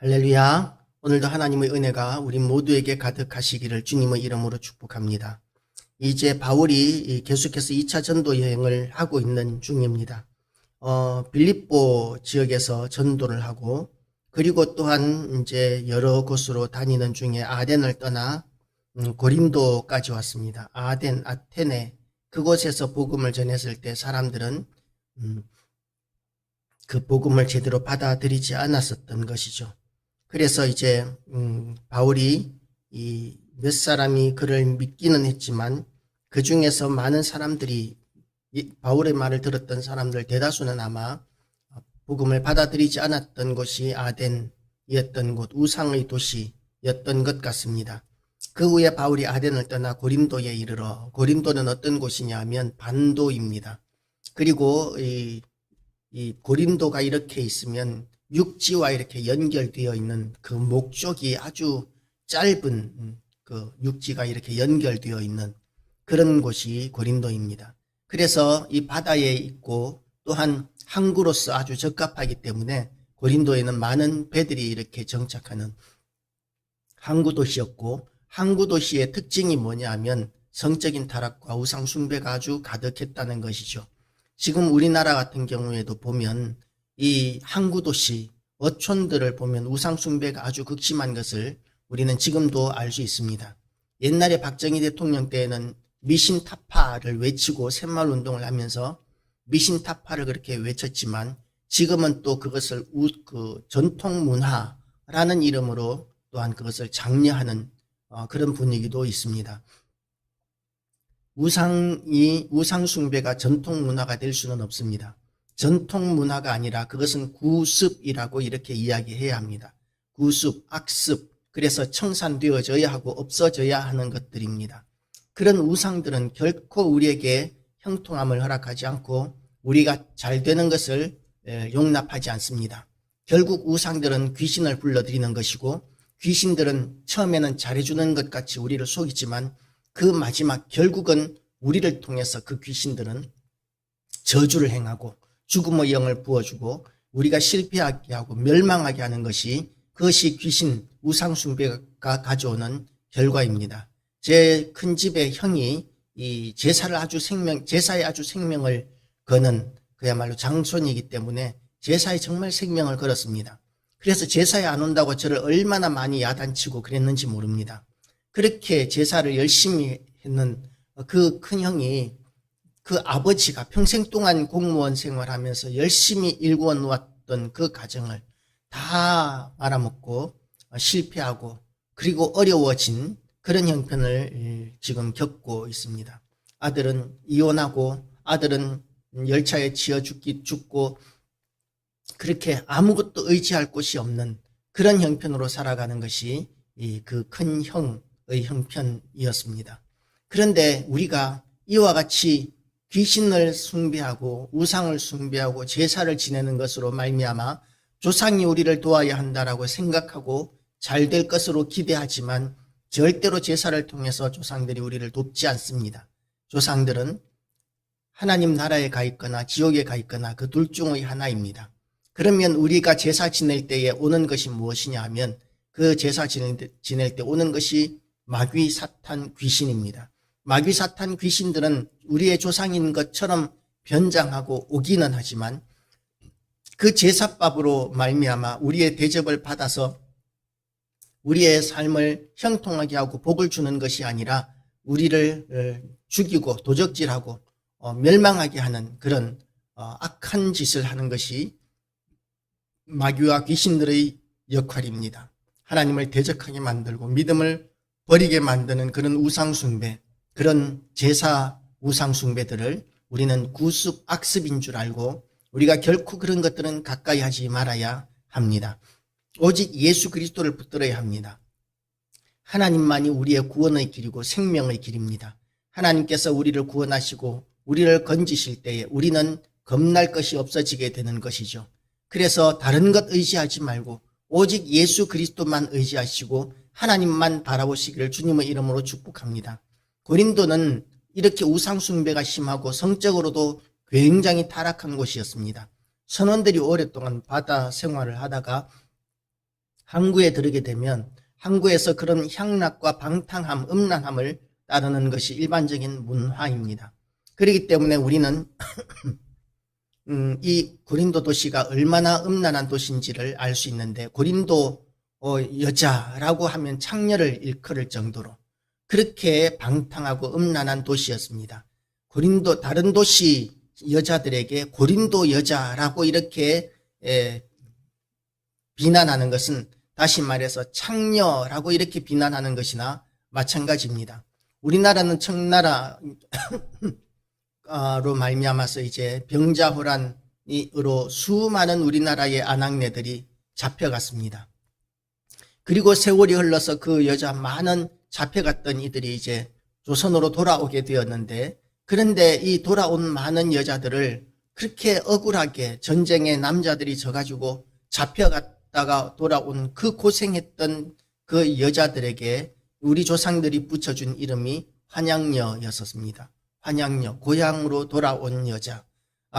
할렐루야. 오늘도 하나님의 은혜가 우리 모두에게 가득하시기를 주님의 이름으로 축복합니다. 이제 바울이 계속해서 2차 전도 여행을 하고 있는 중입니다. 빌립보 지역에서 전도를 하고, 그리고 또한 이제 여러 곳으로 다니는 중에 아덴을 떠나 고린도까지 왔습니다. 아덴, 아테네, 그곳에서 복음을 전했을 때 사람들은 그 복음을 제대로 받아들이지 않았었던 것이죠. 그래서 이제 바울이 몇 사람이 그를 믿기는 했지만 그 중에서 많은 사람들이 바울의 말을 들었던 사람들 대다수는 아마 복음을 받아들이지 않았던 곳이 아덴이었던 곳, 우상의 도시였던 것 같습니다. 그 후에 바울이 아덴을 떠나 고린도에 이르러, 고린도는 어떤 곳이냐 하면 반도입니다. 그리고 이 고린도가 이렇게 있으면 육지와 이렇게 연결되어 있는 그 목적이 아주 짧은 그 육지가 이렇게 연결되어 있는 그런 곳이 고린도입니다. 그래서 이 바다에 있고 또한 항구로서 아주 적합하기 때문에 고린도에는 많은 배들이 이렇게 정착하는 항구 도시였고, 항구 도시의 특징이 뭐냐 하면 성적인 타락과 우상 숭배가 아주 가득했다는 것이죠. 지금 우리나라 같은 경우에도 보면 이 항구도시, 어촌들을 보면 우상숭배가 아주 극심한 것을 우리는 지금도 알 수 있습니다. 옛날에 박정희 대통령 때에는 미신타파를 외치고 새마을운동을 하면서 미신타파를 그렇게 외쳤지만, 지금은 또 그것을 전통문화라는 이름으로 또한 그것을 장려하는 그런 분위기도 있습니다. 우상숭배가 전통문화가 될 수는 없습니다. 전통문화가 아니라 그것은 구습이라고 이렇게 이야기해야 합니다. 구습, 악습, 그래서 청산되어져야 하고 없어져야 하는 것들입니다. 그런 우상들은 결코 우리에게 형통함을 허락하지 않고 우리가 잘 되는 것을 용납하지 않습니다. 결국 우상들은 귀신을 불러들이는 것이고, 귀신들은 처음에는 잘해주는 것 같이 우리를 속이지만 그 마지막 결국은 우리를 통해서 그 귀신들은 저주를 행하고 죽음의 영을 부어주고 우리가 실패하게 하고 멸망하게 하는 그것이 귀신 우상숭배가 가져오는 결과입니다. 제 큰 집의 형이 이 제사에 아주 생명을 거는 그야말로 장손이기 때문에 제사에 정말 생명을 걸었습니다. 그래서 제사에 안 온다고 저를 얼마나 많이 야단치고 그랬는지 모릅니다. 그렇게 제사를 열심히 했는 그 큰형이, 그 아버지가 평생 동안 공무원 생활하면서 열심히 일구어 놓았던 그 가정을 다 말아먹고 실패하고 그리고 어려워진 그런 형편을 지금 겪고 있습니다. 아들은 이혼하고 아들은 열차에 치여 죽고 그렇게 아무것도 의지할 곳이 없는 그런 형편으로 살아가는 것이 그 큰 형의 형편이었습니다. 그런데 우리가 이와 같이 귀신을 숭배하고 우상을 숭배하고 제사를 지내는 것으로 말미암아 조상이 우리를 도와야 한다라고 생각하고 잘 될 것으로 기대하지만 절대로 제사를 통해서 조상들이 우리를 돕지 않습니다. 조상들은 하나님 나라에 가 있거나 지옥에 가 있거나 그 둘 중의 하나입니다. 그러면 우리가 제사 지낼 때에 오는 것이 무엇이냐 하면 그 제사 지낼 때 오는 것이 마귀, 사탄, 귀신입니다. 마귀, 사탄, 귀신들은 우리의 조상인 것처럼 변장하고 오기는 하지만 그 제사밥으로 말미암아 우리의 대접을 받아서 우리의 삶을 형통하게 하고 복을 주는 것이 아니라 우리를 죽이고 도적질하고 멸망하게 하는 그런 악한 짓을 하는 것이 마귀와 귀신들의 역할입니다. 하나님을 대적하게 만들고 믿음을 버리게 만드는 그런 우상숭배, 그런 제사 우상숭배들을 우리는 구습, 악습인 줄 알고 우리가 결코 그런 것들은 가까이 하지 말아야 합니다. 오직 예수 그리스도를 붙들어야 합니다. 하나님만이 우리의 구원의 길이고 생명의 길입니다. 하나님께서 우리를 구원하시고 우리를 건지실 때에 우리는 겁날 것이 없어지게 되는 것이죠. 그래서 다른 것 의지하지 말고 오직 예수 그리스도만 의지하시고 하나님만 바라보시기를 주님의 이름으로 축복합니다. 고린도는 이렇게 우상숭배가 심하고 성적으로도 굉장히 타락한 곳이었습니다. 선원들이 오랫동안 바다 생활을 하다가 항구에 들어게 되면 항구에서 그런 향락과 방탕함, 음란함을 따르는 것이 일반적인 문화입니다. 그렇기 때문에 우리는 이 고린도 도시가 얼마나 음란한 도시인지를 알 수 있는데, 고린도 여자라고 하면 창녀를 일컬을 정도로 그렇게 방탕하고 음란한 도시였습니다. 고린도 다른 도시 여자들에게 고린도 여자라고 이렇게 비난하는 것은 다시 말해서 창녀라고 이렇게 비난하는 것이나 마찬가지입니다. 우리나라는 청나라로 말미암아서 이제 병자호란으로 수많은 우리나라의 아낙네들이 잡혀갔습니다. 그리고 세월이 흘러서 그 여자 많은 잡혀갔던 이들이 이제 조선으로 돌아오게 되었는데, 그런데 이 돌아온 많은 여자들을 그렇게 억울하게 전쟁에 남자들이 져가지고 잡혀갔다가 돌아온 그 고생했던 그 여자들에게 우리 조상들이 붙여준 이름이 환양녀였었습니다. 환양녀, 고향으로 돌아온 여자.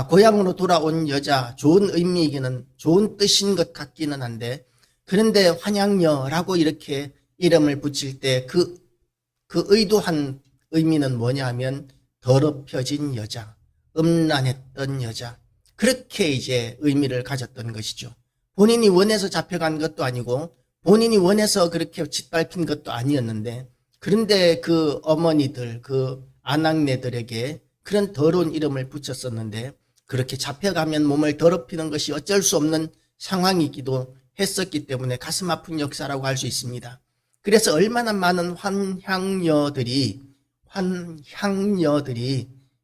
고향으로 돌아온 여자, 좋은 의미이기는, 좋은 뜻인 것 같기는 한데, 그런데 환양녀라고 이렇게 이름을 붙일 때 그 의도한 의미는 뭐냐 하면 더럽혀진 여자, 음란했던 여자, 그렇게 이제 의미를 가졌던 것이죠. 본인이 원해서 잡혀간 것도 아니고 본인이 원해서 그렇게 짓밟힌 것도 아니었는데, 그런데 그 어머니들, 그 아낙네들에게 그런 더러운 이름을 붙였었는데, 그렇게 잡혀가면 몸을 더럽히는 것이 어쩔 수 없는 상황이기도 했었기 때문에 가슴 아픈 역사라고 할 수 있습니다. 그래서 얼마나 많은 환향녀들이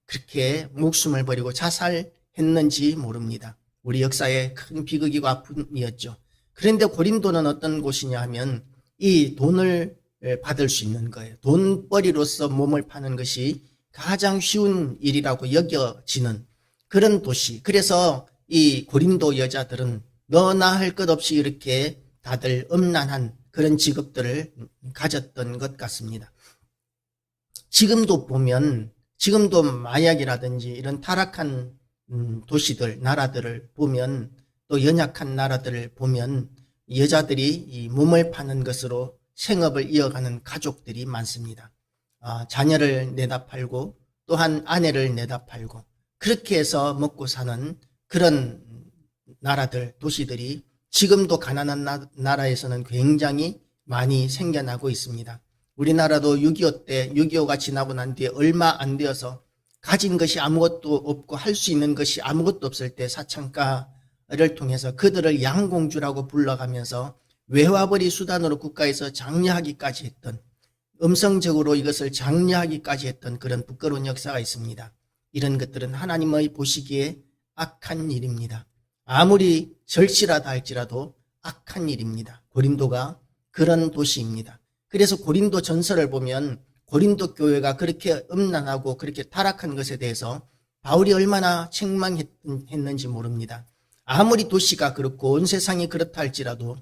그렇게 목숨을 버리고 자살했는지 모릅니다. 우리 역사의 큰 비극이고 아픔이었죠. 그런데 고린도는 어떤 곳이냐 하면 이 돈을 받을 수 있는 거예요. 돈벌이로서 몸을 파는 것이 가장 쉬운 일이라고 여겨지는 그런 도시. 그래서 이 고린도 여자들은 너나 할 것 없이 이렇게 다들 음란한 그런 직업들을 가졌던 것 같습니다. 지금도 보면, 지금도 마약이라든지 이런 타락한 도시들, 나라들을 보면, 또 연약한 나라들을 보면 여자들이 이 몸을 파는 것으로 생업을 이어가는 가족들이 많습니다. 자녀를 내다 팔고 또한 아내를 내다 팔고 그렇게 해서 먹고 사는 그런 나라들, 도시들이 지금도 가난한 나라에서는 굉장히 많이 생겨나고 있습니다. 우리나라도 6.25 때, 6.25가 지나고 난 뒤에 얼마 안 되어서 가진 것이 아무것도 없고 할 수 있는 것이 아무것도 없을 때 사창가를 통해서 그들을 양공주라고 불러가면서 외화벌이 수단으로 국가에서 장려하기까지 했던, 음성적으로 이것을 장려하기까지 했던 그런 부끄러운 역사가 있습니다. 이런 것들은 하나님의 보시기에 악한 일입니다. 아무리 절실하다 할지라도 악한 일입니다. 고린도가 그런 도시입니다. 그래서 고린도 전설을 보면 고린도 교회가 그렇게 음란하고 그렇게 타락한 것에 대해서 바울이 얼마나 책망했는지 모릅니다. 아무리 도시가 그렇고 온 세상이 그렇다 할지라도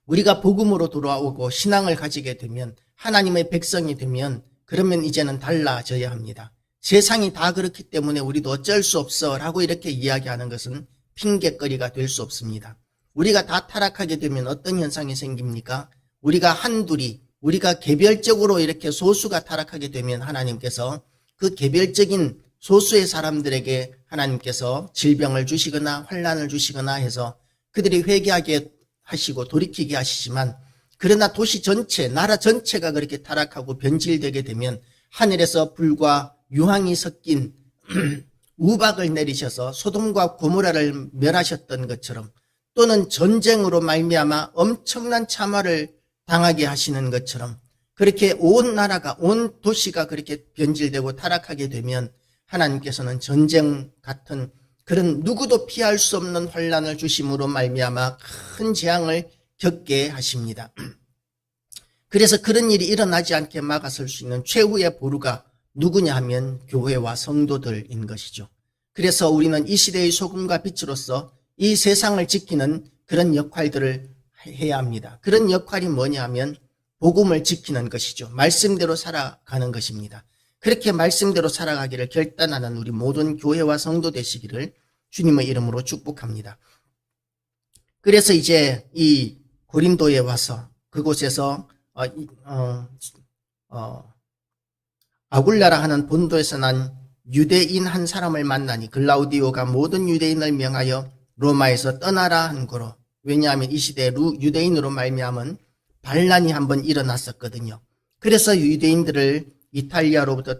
우리가 복음으로 돌아오고 신앙을 가지게 되면, 하나님의 백성이 되면, 그러면 이제는 달라져야 합니다. 세상이 다 그렇기 때문에 우리도 어쩔 수 없어 라고 이렇게 이야기하는 것은 핑계거리가 될 수 없습니다. 우리가 다 타락하게 되면 어떤 현상이 생깁니까? 우리가 한둘이, 우리가 개별적으로 이렇게 소수가 타락하게 되면 하나님께서 그 개별적인 소수의 사람들에게 하나님께서 질병을 주시거나 환난을 주시거나 해서 그들이 회개하게 하시고 돌이키게 하시지만, 그러나 도시 전체, 나라 전체가 그렇게 타락하고 변질되게 되면 하늘에서 불과 유황이 섞인 우박을 내리셔서 소돔과 고모라를 멸하셨던 것처럼, 또는 전쟁으로 말미암아 엄청난 참화를 당하게 하시는 것처럼, 그렇게 온 나라가, 온 도시가 그렇게 변질되고 타락하게 되면 하나님께서는 전쟁 같은 그런 누구도 피할 수 없는 환난을 주심으로 말미암아 큰 재앙을 겪게 하십니다. 그래서 그런 일이 일어나지 않게 막아설 수 있는 최후의 보루가 누구냐 하면 교회와 성도들인 것이죠. 그래서 우리는 이 시대의 소금과 빛으로서 이 세상을 지키는 그런 역할들을 해야 합니다. 그런 역할이 뭐냐 하면 복음을 지키는 것이죠. 말씀대로 살아가는 것입니다. 그렇게 말씀대로 살아가기를 결단하는 우리 모든 교회와 성도 되시기를 주님의 이름으로 축복합니다. 그래서 이제 이 고린도에 와서 그곳에서 아굴라라 하는 본도에서 난 유대인 한 사람을 만나니 글라우디오가 모든 유대인을 명하여 로마에서 떠나라 한 거로. 왜냐하면 이 시대에 유대인으로 말미암은 반란이 한번 일어났었거든요. 그래서 유대인들을 이탈리아로부터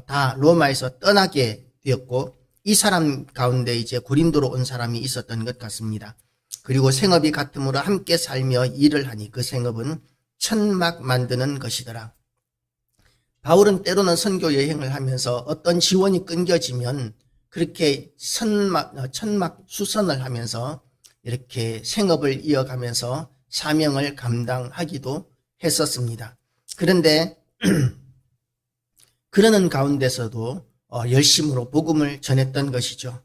다 로마에서 떠나게 되었고, 이 사람 가운데 이제 고린도로 온 사람이 있었던 것 같습니다. 그리고 생업이 같으므로 함께 살며 일을 하니 그 생업은 천막 만드는 것이더라. 바울은 때로는 선교 여행을 하면서 어떤 지원이 끊겨지면 그렇게 천막 수선을 하면서 이렇게 생업을 이어가면서 사명을 감당하기도 했었습니다. 그런데 그러는 가운데서도 열심으로 복음을 전했던 것이죠.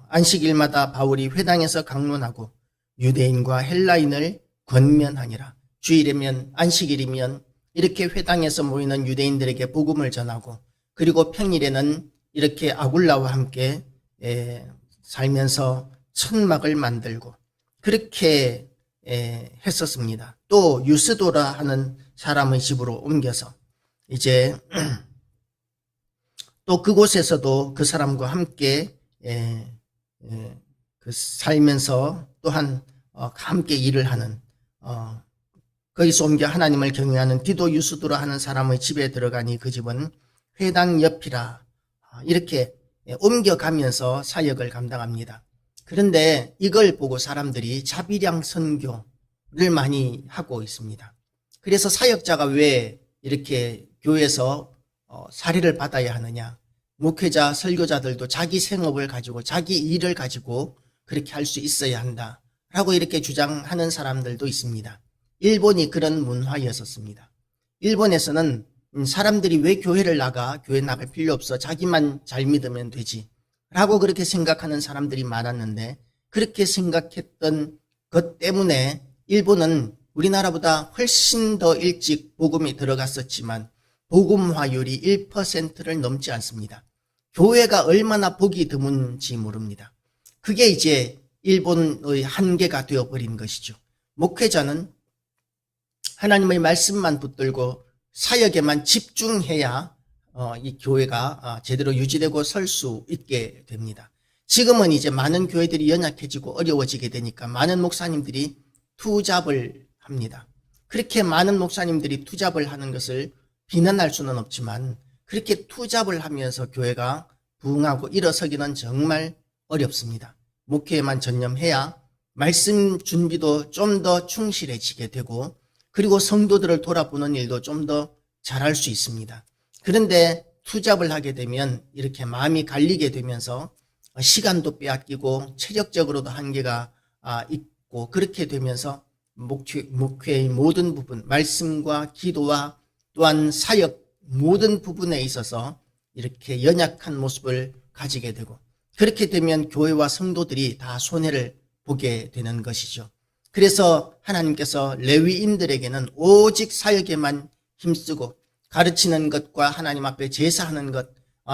안식일마다 바울이 회당에서 강론하고 유대인과 헬라인을 권면하니라. 주일이면 안식일이면 이렇게 회당에서 모이는 유대인들에게 복음을 전하고, 그리고 평일에는 이렇게 아굴라와 함께 살면서 천막을 만들고 그렇게 했었습니다. 또 유스도라 하는 사람의 집으로 옮겨서 이제 또 그곳에서도 그 사람과 함께 살면서 또한 함께 일을 하는, 거기서 옮겨 하나님을 경외하는 디도 유스도라 하는 사람의 집에 들어가니 그 집은 회당 옆이라. 이렇게 옮겨가면서 사역을 감당합니다. 그런데 이걸 보고 사람들이 자비량 선교를 많이 하고 있습니다. 그래서 사역자가 왜 이렇게 교회에서 사례를 받아야 하느냐. 목회자, 설교자들도 자기 생업을 가지고 자기 일을 가지고 그렇게 할 수 있어야 한다라고 이렇게 주장하는 사람들도 있습니다. 일본이 그런 문화였었습니다. 일본에서는 사람들이 왜 교회를 나가? 교회 나갈 필요 없어. 자기만 잘 믿으면 되지. 라고 그렇게 생각하는 사람들이 많았는데, 그렇게 생각했던 것 때문에 일본은 우리나라보다 훨씬 더 일찍 복음이 들어갔었지만 복음화율이 1%를 넘지 않습니다. 교회가 얼마나 복이 드문지 모릅니다. 그게 이제 일본의 한계가 되어버린 것이죠. 목회자는 하나님의 말씀만 붙들고 사역에만 집중해야 이 교회가 제대로 유지되고 설 수 있게 됩니다. 지금은 이제 많은 교회들이 연약해지고 어려워지게 되니까 많은 목사님들이 투잡을 합니다. 그렇게 많은 목사님들이 투잡을 하는 것을 비난할 수는 없지만 그렇게 투잡을 하면서 교회가 부흥하고 일어서기는 정말 어렵습니다. 목회에만 전념해야 말씀 준비도 좀 더 충실해지게 되고, 그리고 성도들을 돌아보는 일도 좀 더 잘할 수 있습니다. 그런데 투잡을 하게 되면 이렇게 마음이 갈리게 되면서 시간도 빼앗기고 체력적으로도 한계가 있고, 그렇게 되면서 목회의 모든 부분, 말씀과 기도와 또한 사역 모든 부분에 있어서 이렇게 연약한 모습을 가지게 되고, 그렇게 되면 교회와 성도들이 다 손해를 보게 되는 것이죠. 그래서 하나님께서 레위인들에게는 오직 사역에만 힘쓰고 가르치는 것과 하나님 앞에 제사하는 것,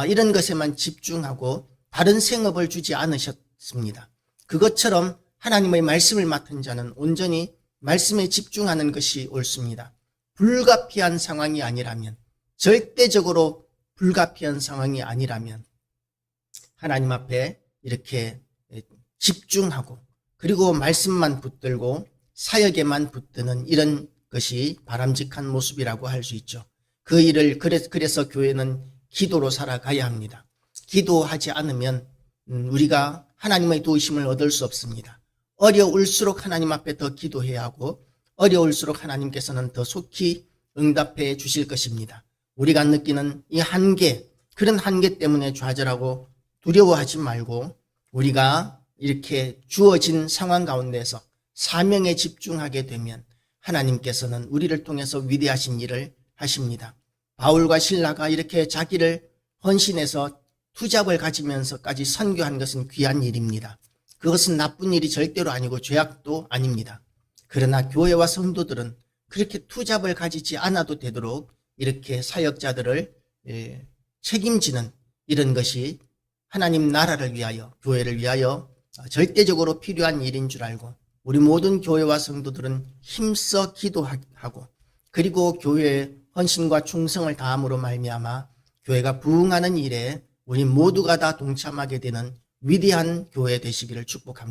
이런 것에만 집중하고 다른 생업을 주지 않으셨습니다. 그것처럼 하나님의 말씀을 맡은 자는 온전히 말씀에 집중하는 것이 옳습니다. 불가피한 상황이 아니라면, 절대적으로 불가피한 상황이 아니라면 하나님 앞에 이렇게 집중하고 그리고 말씀만 붙들고 사역에만 붙드는 이런 것이 바람직한 모습이라고 할 수 있죠. 그 일을 그래서 교회는 기도로 살아가야 합니다. 기도하지 않으면 우리가 하나님의 도우심을 얻을 수 없습니다. 어려울수록 하나님 앞에 더 기도해야 하고 어려울수록 하나님께서는 더 속히 응답해 주실 것입니다. 우리가 느끼는 이 한계, 그런 한계 때문에 좌절하고 두려워하지 말고 우리가 이렇게 주어진 상황 가운데서 사명에 집중하게 되면 하나님께서는 우리를 통해서 위대하신 일을 하십니다. 바울과 실라가 이렇게 자기를 헌신해서 투잡을 가지면서까지 선교한 것은 귀한 일입니다. 그것은 나쁜 일이 절대로 아니고 죄악도 아닙니다. 그러나 교회와 성도들은 그렇게 투잡을 가지지 않아도 되도록 이렇게 사역자들을 책임지는 이런 것이 하나님 나라를 위하여, 교회를 위하여 절대적으로 필요한 일인 줄 알고 우리 모든 교회와 성도들은 힘써 기도하고 그리고 교회에 헌신과 충성을 다함으로 말미암아 교회가 부흥하는 일에 우리 모두가 다 동참하게 되는 위대한 교회 되시기를 축복합니다.